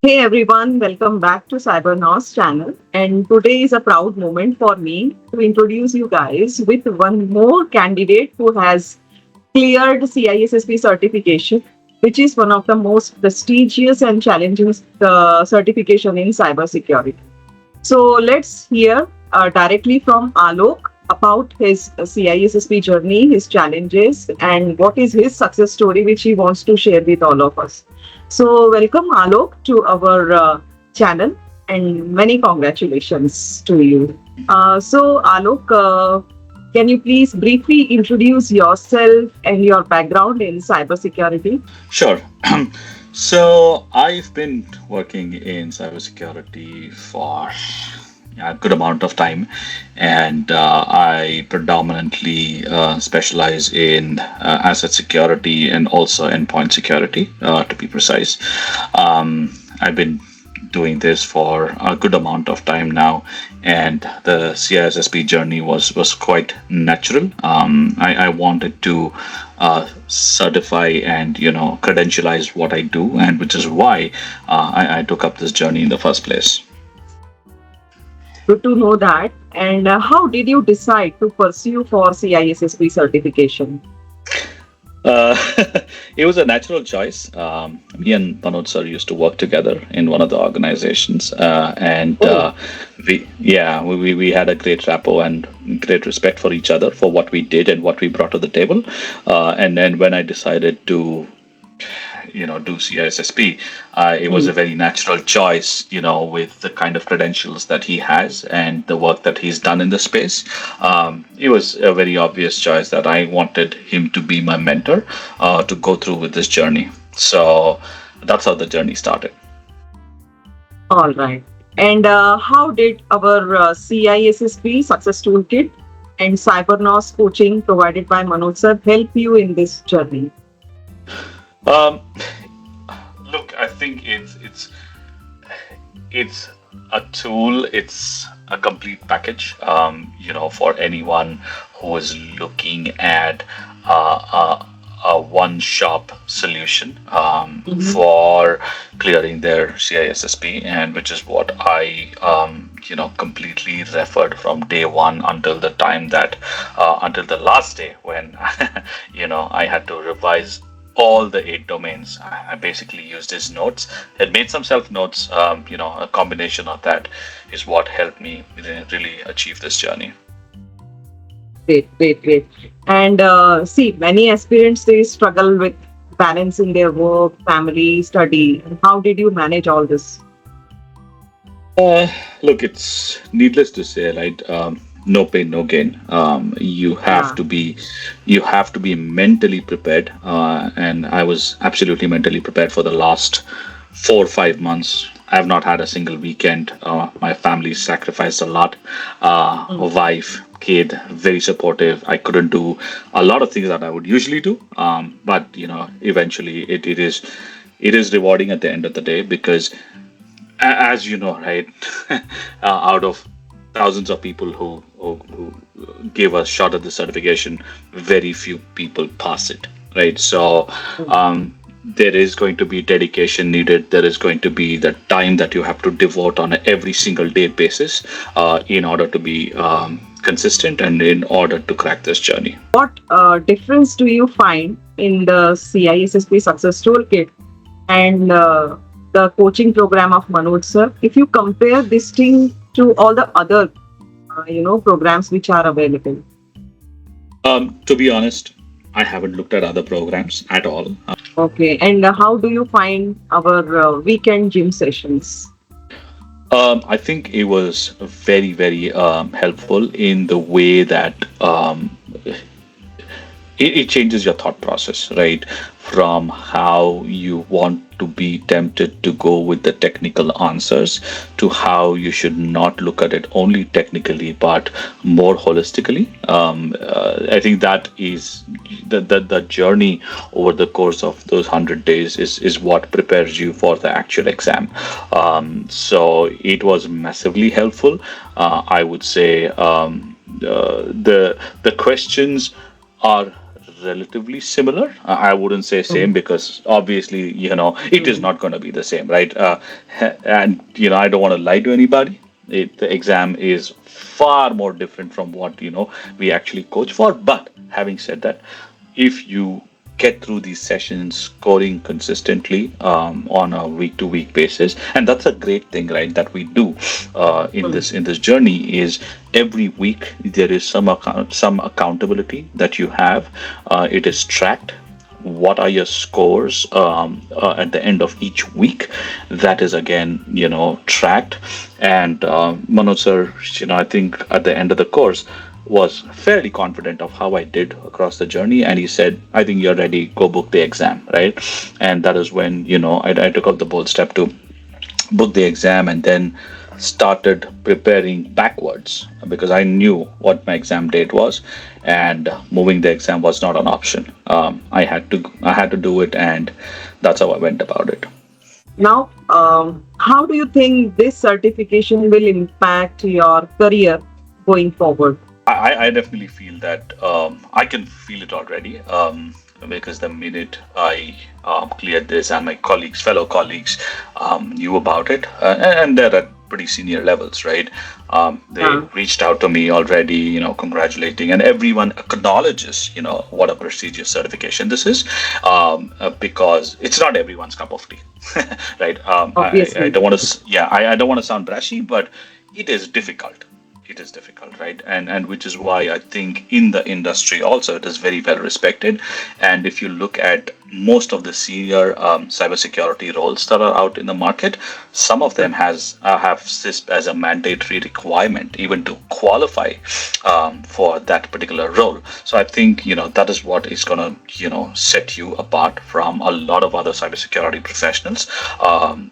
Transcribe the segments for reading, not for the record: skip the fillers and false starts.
Hey everyone, welcome back to Cybernous channel. And today is a proud moment for me to introduce you guys with one more candidate who has cleared CISSP certification, which is one of the most prestigious and challenging certification in cybersecurity. So let's hear directly from Alok about his CISSP journey, his challenges, and what is his success story, which he wants to share with all of us. So welcome Alok to our channel and many congratulations to you. So Alok, can you please briefly introduce yourself and your background in cybersecurity? Sure. So I've been working in cybersecurity for a good amount of time, and I predominantly specialize in asset security and also endpoint security, to be precise. I've been doing this for a good amount of time now, and the CISSP journey was quite natural. I wanted to certify and credentialize what I do, and which is why I took up this journey in the first place. Good to know that. And how did you decide to pursue for CISSP certification? Uh, it was a natural choice. Me and Manoj sir used to work together in one of the organizations, and Oh, we had a great rapport and great respect for each other for what we did and what we brought to the table. And then when I decided to do CISSP, it was a mm, very natural choice, with the kind of credentials that he has and the work that he's done in the space. It was a very obvious choice that I wanted him to be my mentor, to go through with this journey. So that's how the journey started. all right. And how did our CISSP Success Toolkit and Cybernous coaching provided by Manoj sir help you in this journey? Um, Look, I think it's a tool. It's a complete package. For anyone who is looking at a one-shop solution Mhm. for clearing their CISSP, and which is what I completely referred from day one until the time that until the last day when I had to revise all the 8 domains. I basically used his notes and made some self notes. A combination of that is what helped me really achieve this journey. Great, great, great. And see, many aspirants they struggle with balancing their work, family, study. How did you manage all this? Uh, Look, it's needless to say, right? No pain, no gain. Yeah. You have to be mentally prepared, and I was absolutely mentally prepared for the last 4 or 5 months. I have not had a single weekend. My family sacrificed a lot. Mm. Wife, kid, very supportive. I couldn't do a lot of things that I would usually do, but eventually it is rewarding at the end of the day because as you know, right, out of thousands of people who give a shot at the certification, very few people pass it, right? So Mm. um, there is going to be dedication needed. There is going to be the time that you have to devote on a every single day basis in order to be consistent and in order to crack this journey. What difference do you find in the CISSP Success Toolkit and the coaching program of Manoj sir? If you compare this thing to all the other, programs which are available. To be honest, I haven't looked at other programs at all. Okay. And how do you find our weekend gym sessions? I think it was very, very helpful in the way that it changes your thought process, right? From how you want to be tempted to go with the technical answers to how you should not look at it only technically but more holistically. I think that is the journey over the course of those 100 days is what prepares you for the actual exam. So it was massively helpful. I would say the questions are relatively similar. I wouldn't say same because obviously, it is not going to be the same, right? And, I don't want to lie to anybody. The exam is far more different from what, we actually coach for. But having said that, if you get through these sessions scoring consistently on a week to week basis, and that's a great thing, right, that we do in this journey is every week there is some accountability that you have. It is tracked. What are your scores at the end of each week? That is again tracked. And Manoj sir, I think at the end of the course was fairly confident of how I did across the journey, and he said, I think you're ready, go book the exam, right? And that is when I took up the bold step to book the exam, and then started preparing backwards because I knew what my exam date was, and moving the exam was not an option. I had to do it, and that's how I went about it. Now, how do you think this certification will impact your career going forward? I definitely feel that I can feel it already because the minute I cleared this and my fellow colleagues knew about it, and they're at pretty senior levels, right? They reached out to me already, congratulating, and everyone acknowledges, what a prestigious certification this is, because it's not everyone's cup of tea, right? I don't want to, I don't want to sound brashy, but it is difficult. It is difficult, right? And which is why I think in the industry also it is very well respected. And if you look at most of the senior cybersecurity roles that are out in the market, some of them have CISSP as a mandatory requirement even to qualify for that particular role. So I think that is what is going to set you apart from a lot of other cybersecurity professionals,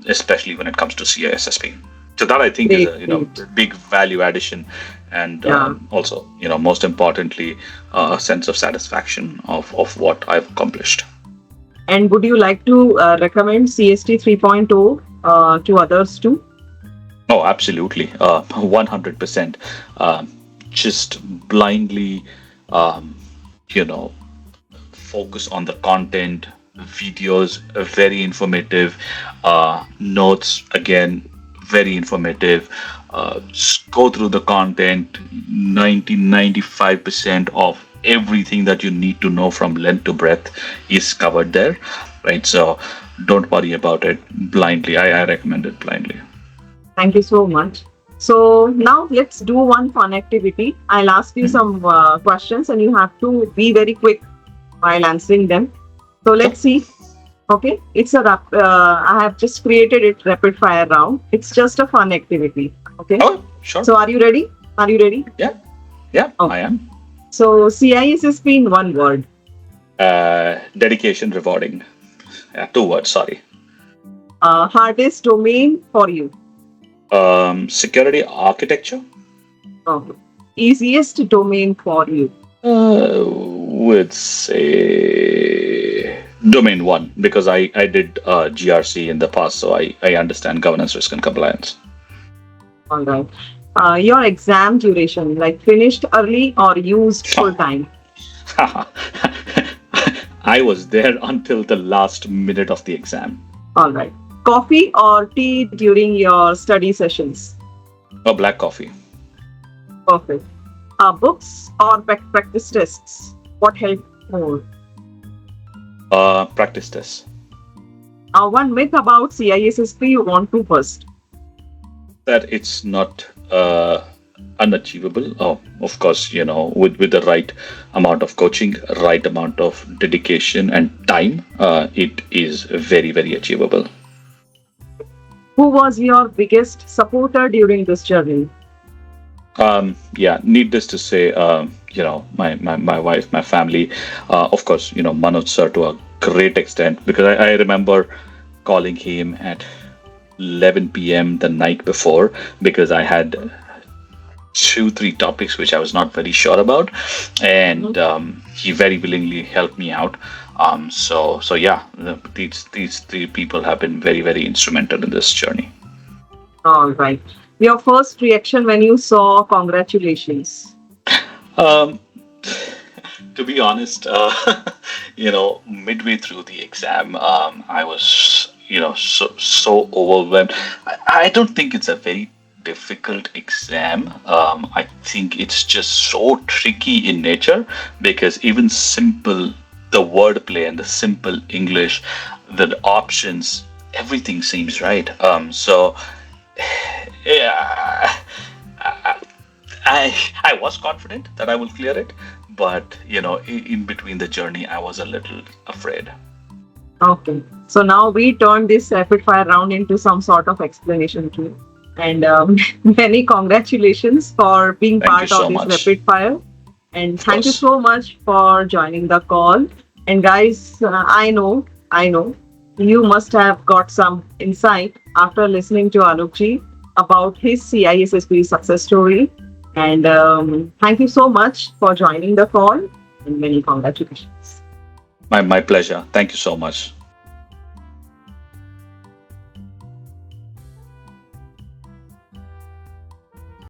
especially when it comes to CISSP. So that I think is a big value addition, and also most importantly a sense of satisfaction of what I've accomplished. And would you like to recommend CST 3.0 to others too? Oh, absolutely, 100%. Just blindly, focus on the content. Videos are very informative. Notes again, very informative. Go through the content. 95% of everything that you need to know from length to breadth is covered there, right? So don't worry about it blindly. I recommend it blindly. Thank you so much. So now let's do one fun activity. I'll ask you some questions and you have to be very quick while answering them. So let's see. Okay, it's I have just created it rapid fire round. It's just a fun activity. Okay. Oh, sure. So are you ready? Yeah, okay. I am. So CISSP in one word. Dedication, rewarding. 2 words, sorry. Hardest domain for you. Security architecture. Okay. Easiest domain for you. Would say domain 1 because I did GRC in the past, so I understand governance, risk, and compliance. All right. Your exam duration, like finished early or used full time? I was there until the last minute of the exam. All right. Coffee or tea during your study sessions? Black coffee. Perfect. Books or practice tests? What helped more? Practice tests. One myth about CISSP you want to bust? That it's not unachievable. Of course, with the right amount of coaching, right amount of dedication and time, it is very, very achievable. Who was your biggest supporter during this journey? Needless to say, my wife, my family, of course, Manoj sir to a great extent, because I remember calling him at 11 p.m. the night before because I had 2-3 topics which I was not very sure about, and he very willingly helped me out. These 3 people have been very, very instrumental in this journey. All right. Your first reaction when you saw congratulations? To be honest, midway through the exam, I was, so overwhelmed. I don't think it's a very difficult exam. I think it's just so tricky in nature because even simple, the wordplay and the simple English, the options, everything seems right. So yeah, I was confident that I will clear it, but in between the journey, I was a little afraid. Okay. So now we turn this rapid fire round into some sort of explanation too. And many congratulations for being Thank you part of so this much. rapid fire. And Of thank you course. so much for joining the call. And guys, I know, you must have got some insight after listening to Alokji about his CISSP success story. And thank you so much for joining the call. And many congratulations. My pleasure. Thank you so much.